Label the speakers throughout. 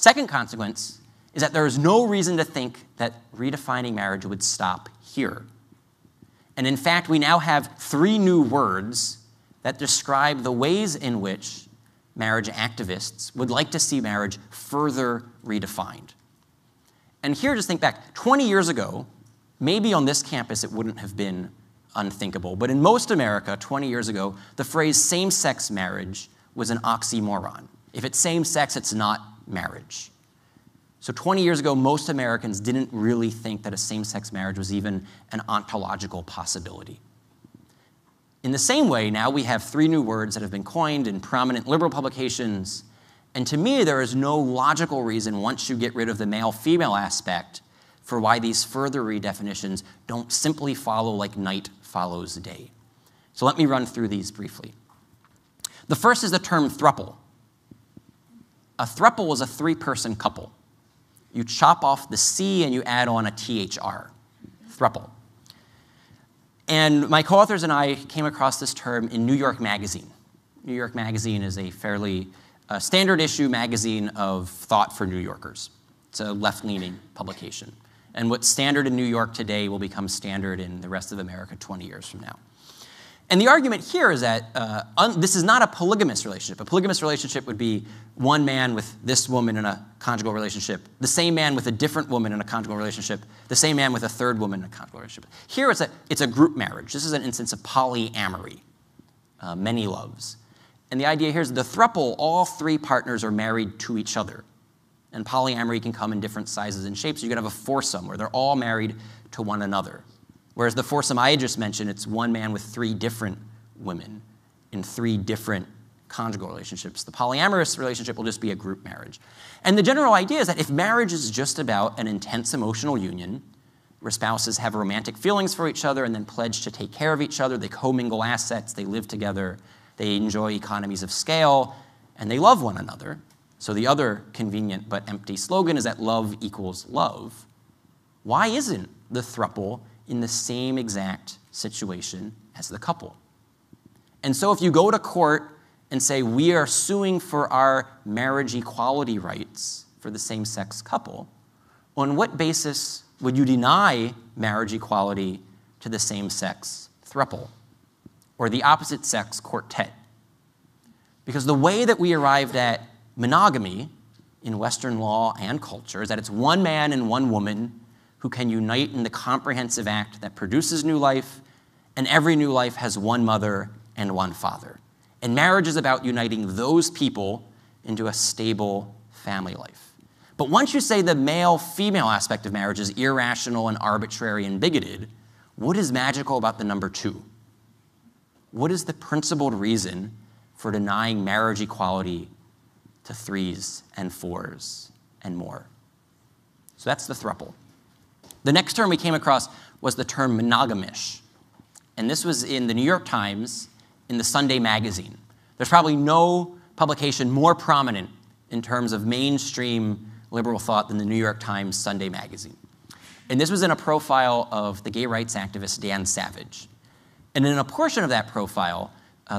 Speaker 1: Second consequence is that there is no reason to think that redefining marriage would stop here. And in fact, we now have 3 new words that describe the ways in which marriage activists would like to see marriage further redefined. And here, just think back, 20 years ago, maybe on this campus it wouldn't have been unthinkable, but in most America, 20 years ago, the phrase same-sex marriage was an oxymoron. If it's same-sex, it's not marriage. So 20 years ago, most Americans didn't really think that a same-sex marriage was even an ontological possibility. In the same way, now we have 3 new words that have been coined in prominent liberal publications, and to me, there is no logical reason, once you get rid of the male-female aspect, for why these further redefinitions don't simply follow like night follows day. So let me run through these briefly. The first is the term throuple. A throuple is a 3-person couple. You chop off the C and you add on a THR, throuple. And my co-authors and I came across this term in New York Magazine. New York Magazine is a fairly standard issue magazine of thought for New Yorkers. It's a left-leaning publication. And what's standard in New York today will become standard in the rest of America 20 years from now. And the argument here is that this is not a polygamous relationship. A polygamous relationship would be one man with this woman in a conjugal relationship, the same man with a different woman in a conjugal relationship, the same man with a third woman in a conjugal relationship. Here it's a group marriage. This is an instance of polyamory, many loves. And the idea here is the throuple, all 3 partners are married to each other. And polyamory can come in different sizes and shapes. You can have a foursome where they're all married to one another. Whereas the foursome I just mentioned, it's one man with 3 different women in 3 different conjugal relationships. The polyamorous relationship will just be a group marriage. And the general idea is that if marriage is just about an intense emotional union, where spouses have romantic feelings for each other and then pledge to take care of each other, they commingle assets, they live together, they enjoy economies of scale, and they love one another. So the other convenient but empty slogan is that love equals love. Why isn't the throuple in the same exact situation as the couple? And so if you go to court and say, we are suing for our marriage equality rights for the same-sex couple, on what basis would you deny marriage equality to the same-sex throuple or the opposite-sex quartet? Because the way that we arrived at monogamy in Western law and culture is that it's one man and one woman who can unite in the comprehensive act that produces new life, and every new life has one mother and one father. And marriage is about uniting those people into a stable family life. But once you say the male-female aspect of marriage is irrational and arbitrary and bigoted, what is magical about the number 2? What is the principled reason for denying marriage equality to 3s and 4s and more? So that's the throuple. The next term we came across was the term monogamish. And this was in the New York Times in the Sunday magazine. There's probably no publication more prominent in terms of mainstream liberal thought than the New York Times Sunday magazine. And this was in a profile of the gay rights activist Dan Savage. And in a portion of that profile,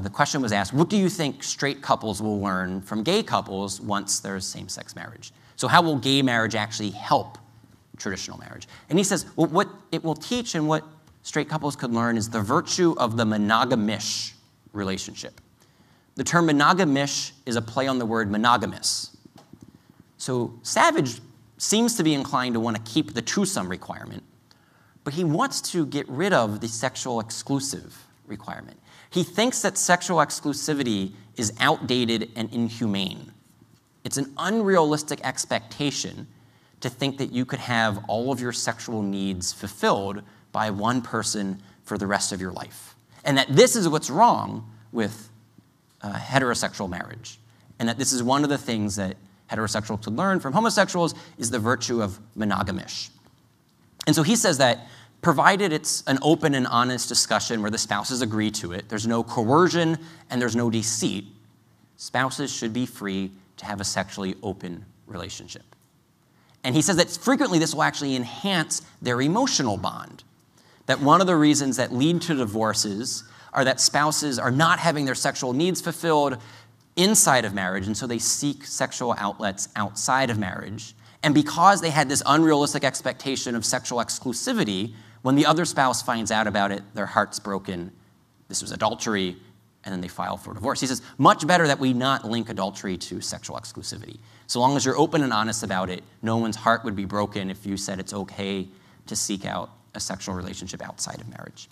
Speaker 1: the question was asked, what do you think straight couples will learn from gay couples once there's same-sex marriage? So how will gay marriage actually help traditional marriage? And he says, well, what it will teach and what straight couples could learn is the virtue of the monogamish relationship. The term monogamish is a play on the word monogamous. So Savage seems to be inclined to want to keep the twosome requirement, but he wants to get rid of the sexual exclusive requirement. He thinks that sexual exclusivity is outdated and inhumane. It's an unrealistic expectation to think that you could have all of your sexual needs fulfilled by one person for the rest of your life. And that this is what's wrong with heterosexual marriage. And that this is one of the things that heterosexuals could learn from homosexuals is the virtue of monogamish. And so he says that provided it's an open and honest discussion where the spouses agree to it, there's no coercion and there's no deceit, spouses should be free to have a sexually open relationship. And he says that frequently this will actually enhance their emotional bond. That one of the reasons that lead to divorces are that spouses are not having their sexual needs fulfilled, inside of marriage, and so they seek sexual outlets outside of marriage. And because they had this unrealistic expectation of sexual exclusivity, when the other spouse finds out about it, their heart's broken. This was adultery, and then they file for divorce. He says, much better that we not link adultery to sexual exclusivity. So long as you're open and honest about it, no one's heart would be broken if you said it's okay to seek out a sexual relationship outside of marriage.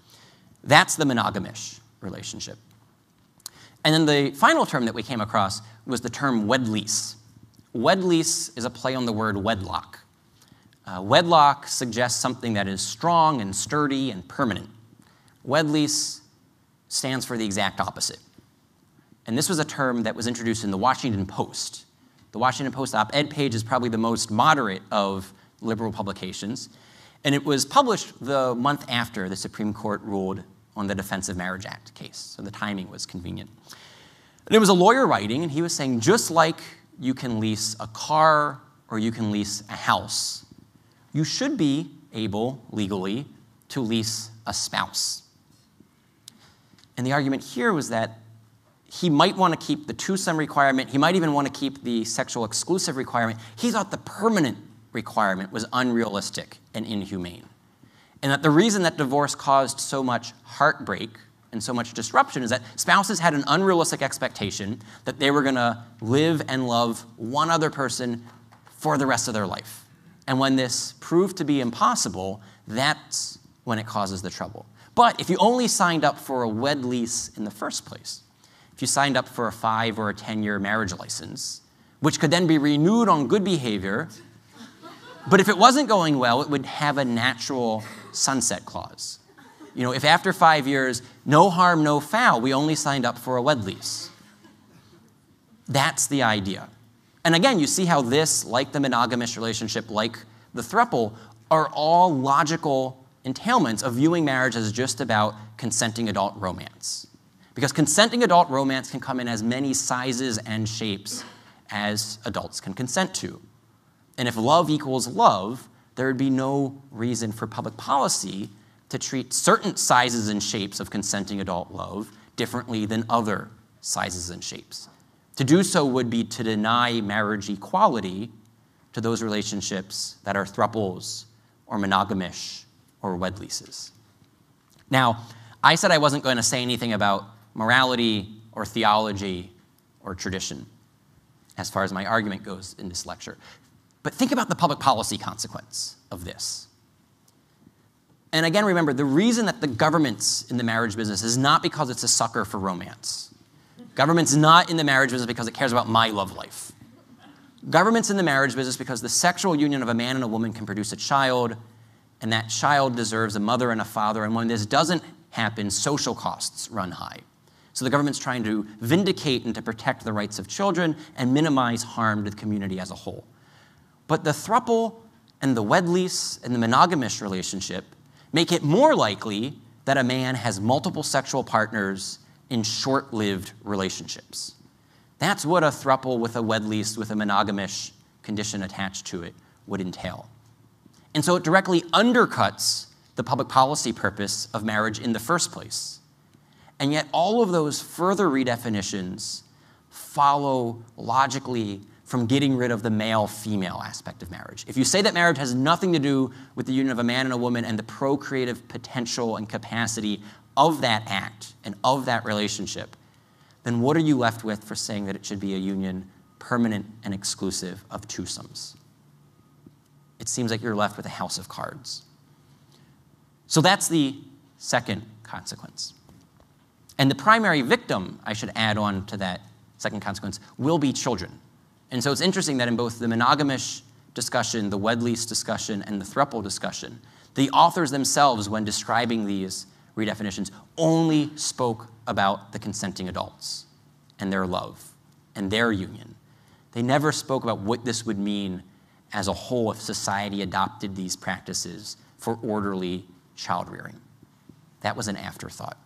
Speaker 1: That's the monogamish relationship. And then the final term that we came across was the term wed lease. Wed lease is a play on the word wedlock. Wedlock suggests something that is strong and sturdy and permanent. Wed lease stands for the exact opposite. And this was a term that was introduced in the Washington Post. The Washington Post op-ed page is probably the most moderate of liberal publications. And it was published the month after the Supreme Court ruled on the Defense of Marriage Act case. So the timing was convenient. And it was a lawyer writing, and he was saying, just like you can lease a car or you can lease a house, you should be able, legally, to lease a spouse. And the argument here was that he might want to keep the twosome requirement. He might even want to keep the sexual exclusive requirement. He thought the permanent requirement was unrealistic and inhumane. And that the reason that divorce caused so much heartbreak and so much disruption is that spouses had an unrealistic expectation that they were going to live and love one other person for the rest of their life. And when this proved to be impossible, that's when it causes the trouble. But if you only signed up for a wed lease in the first place, if you signed up for a 5 or a 10-year marriage license, which could then be renewed on good behavior, but if it wasn't going well, it would have a natural sunset clause. You know, if after 5 years, no harm, no foul, we only signed up for a wed lease. That's the idea. And again, you see how this, like the monogamish relationship, like the throuple, are all logical entailments of viewing marriage as just about consenting adult romance. Because consenting adult romance can come in as many sizes and shapes as adults can consent to. And if love equals love, there would be no reason for public policy to treat certain sizes and shapes of consenting adult love differently than other sizes and shapes. To do so would be to deny marriage equality to those relationships that are thruples or monogamish or wed leases. Now, I said I wasn't going to say anything about morality or theology or tradition as far as my argument goes in this lecture. But think about the public policy consequence of this. And again, remember, the reason that the government's in the marriage business is not because it's a sucker for romance. Government's not in the marriage business because it cares about my love life. Government's in the marriage business because the sexual union of a man and a woman can produce a child, and that child deserves a mother and a father, and when this doesn't happen, social costs run high. So the government's trying to vindicate and to protect the rights of children and minimize harm to the community as a whole. But the throuple and the wed lease and the monogamish relationship make it more likely that a man has multiple sexual partners in short-lived relationships. That's what a throuple with a wed lease with a monogamish condition attached to it would entail. And so it directly undercuts the public policy purpose of marriage in the first place. And yet all of those further redefinitions follow logically from getting rid of the male-female aspect of marriage. If you say that marriage has nothing to do with the union of a man and a woman and the procreative potential and capacity of that act and of that relationship, then what are you left with for saying that it should be a union permanent and exclusive of twosomes? It seems like you're left with a house of cards. So that's the second consequence. And the primary victim, I should add on to that second consequence, will be children. And so it's interesting that in both the monogamish discussion, the wed lease discussion, and the throuple discussion, the authors themselves, when describing these redefinitions, only spoke about the consenting adults and their love and their union. They never spoke about what this would mean as a whole if society adopted these practices for orderly child rearing. That was an afterthought.